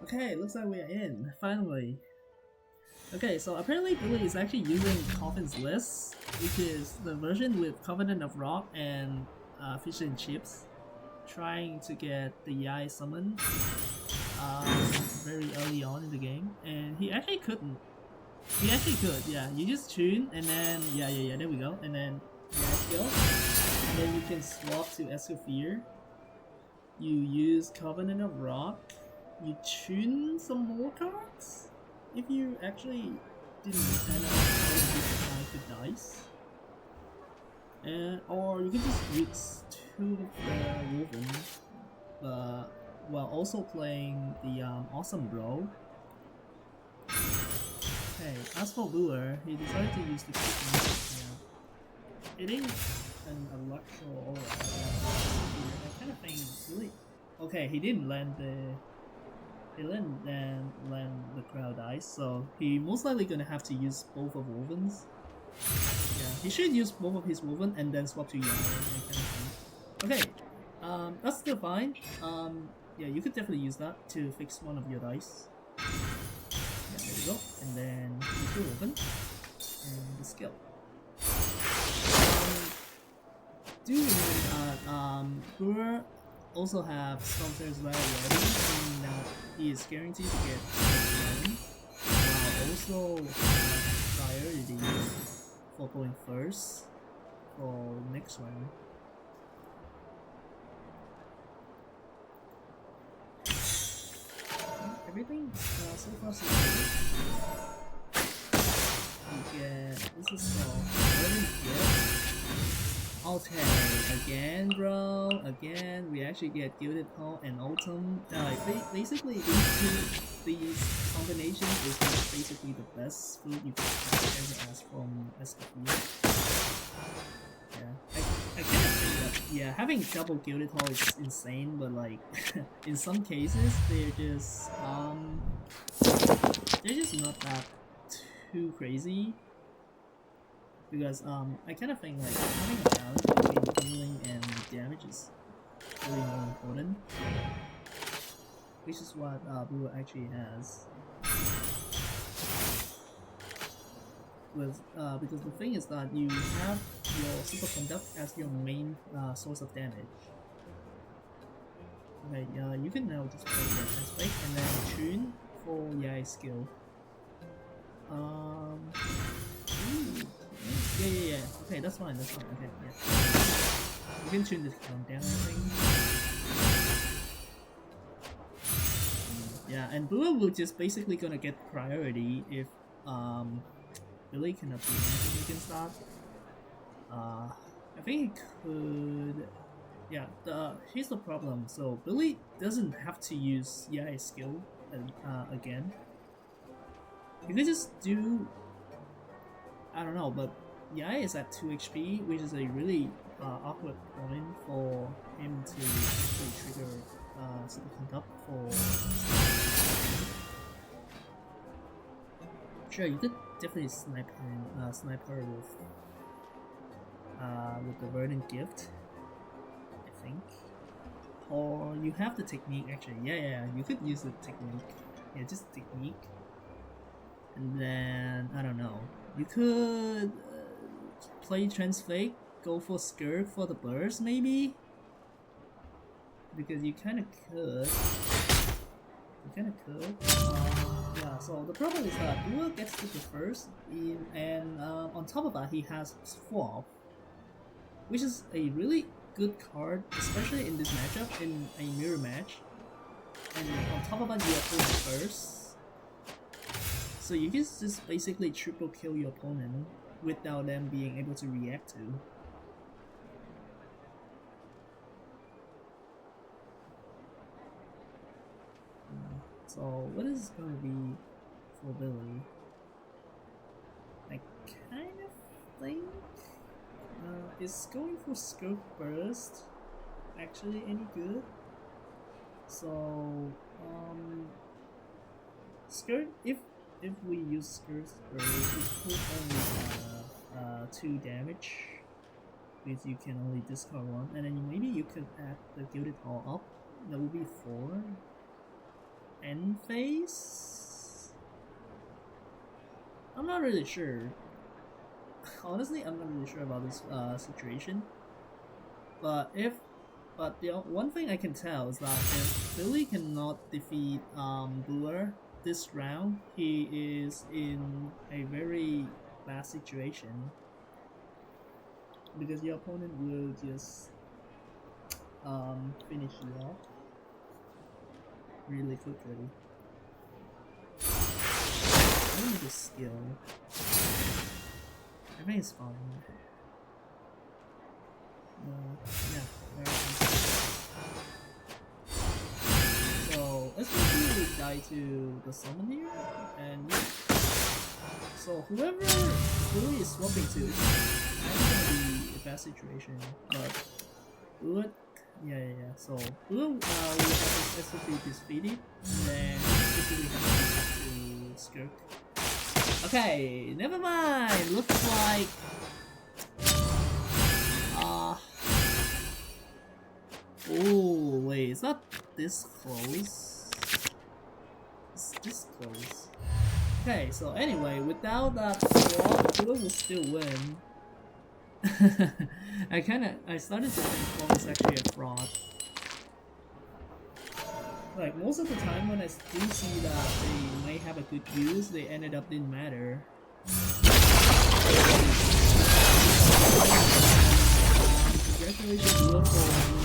Okay, looks like we are in, finally. Okay, so apparently Billy is actually using Coffin's List, which is the version with Covenant of Rock and Fish and Chips, trying to get the Yai summon very early on in the game, and he actually couldn't. He actually could, yeah. You just tune, and then, yeah, there we go, and then Yai skill, and then you can swap to Escoffier. You use Covenant of Rock, you tune some more cards if you actually didn't kind of the dice. And or you can just use two of the Woven while also playing the Awesome Bro. Okay, as for Buer, he decided to use the Kitten. Yeah. It ain't an electro aura. I kind of think really. Okay, he didn't land the he land the crowd dice, so he most likely gonna have to use both of Wovens. Yeah, he should use both of his Woven and then swap to Yai kind of thing. Okay, that's still fine. Yeah, you could definitely use that to fix one of your dice. Yeah, there we go. And then use your Woven and the skill. Do remember that Buer also have Stomper's Well ready, meaning that he is guaranteed to get one, while also priority for going first for next round. Everything so far so good. You get this is called Okay, again, bro. Again, we actually get Gilded Hall and Autumn. Basically, these combinations is basically the best food you can ever ask from SKP. Yeah, I kind of think that having double Gilded Hall is insane, but like in some cases they're just not that too crazy. Because I kind of think like having a balance between healing and damage is really more important, which is what Buer actually has. Because the thing is that you have your Superconduct as your main source of damage. Okay, you can now just play that aspect and then tune for Yai skill. Yeah. Okay, that's fine. Okay, yeah. You can tune this countdown, I think. Yeah, and Buer will just basically gonna get priority if Billy cannot do anything against that. I think he could. Yeah, here's the problem. So Billy doesn't have to use Yai skill again. You can just do. I don't know, but Yai is at 2 HP, which is a really awkward point for him to actually trigger Superconduct for. Sure, you could definitely snipe her with the Verdant Gift, I think. Or you have the technique actually. Yeah, you could use the technique. Yeah, just technique. And then I don't know. You could play Transfake, go for Skirk for the burst maybe? Because you kinda could. Yeah, so the problem is that Buer gets to the first, and on top of that he has Swap, which is a really good card, especially in this matchup, in a mirror match. And on top of that you are playing first. So you can just basically triple kill your opponent without them being able to react to. So what is it going to be for Billy? I kind of think is going for Skirk Burst actually any good? So Skirk, if we use Skirk Burst, it could only have 2 damage, because you can only discard 1, and then maybe you could add the Gilded Hall up. That would be 4. And phase? I'm not really sure. Honestly, I'm not really sure about this situation. But the one thing I can tell is that if Billy cannot defeat Buer this round, he is in a very bad situation because your opponent will just finish you off really quickly. I don't need the skill. I think it's fine. Yeah, very nice. So let's maybe die to the summon here, and yeah. So whoever Billy is swapping to, I'm gonna be a bad situation, but Buer, yeah. So Buer will have his SFP defeated, and then basically have to Skirk. Okay, never mind. Looks like oh wait, it's not this close. It's this close. Okay, so anyway, without that swap, Buer will still win. I started to think Swap is actually a fraud. Like most of the time when I do see that they may have a good use, they ended up didn't matter. Congratulations, Buer, for